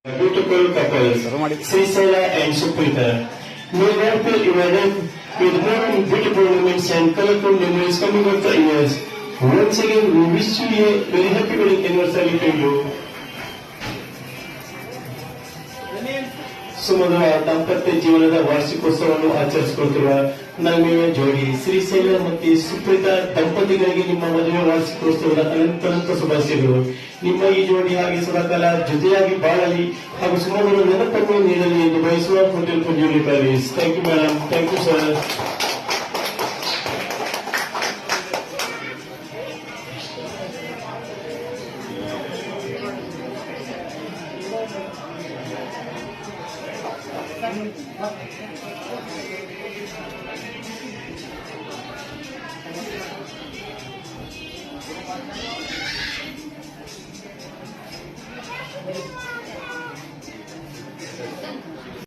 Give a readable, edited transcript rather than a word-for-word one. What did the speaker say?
Beautiful couples, Srisela and Suprita. May God fill your life with more beautiful moments and colorful memories coming up the years. Once again, we wish you a very happy wedding anniversary to you. ಸುಮಧುರ ದಾಂಪತ್ಯ ಜೀವನದ ವಾರ್ಷಿಕೋತ್ಸವವನ್ನು ಆಚರಿಸಿಕೊಳ್ತಿರುವ ನಲ್ಮೆಯ ಜೋಡಿ ಶ್ರೀಶೈಲ ಮತ್ತು ಸುಪ್ರೀತಾ ದಂಪತಿಗಳಿಗೆ ನಿಮ್ಮ ಮದುವೆ ವಾರ್ಷಿಕೋತ್ಸವದ ಅನಂತ ಶುಭಾಶಯಗಳು. ನಿಮ್ಮ ಈ ಜೋಡಿ ಹಾಗೆ ಸದಾಕಾಲ ಜೊತೆಯಾಗಿ ಬಾಳಲಿ ಹಾಗೂ ಸುಮಧುರ ನೆನಪನ್ನು ನೀಡಲಿ ಎಂದು ಬಯಸುವ hotel Panjuri palace. Thank you madam, thank you sir.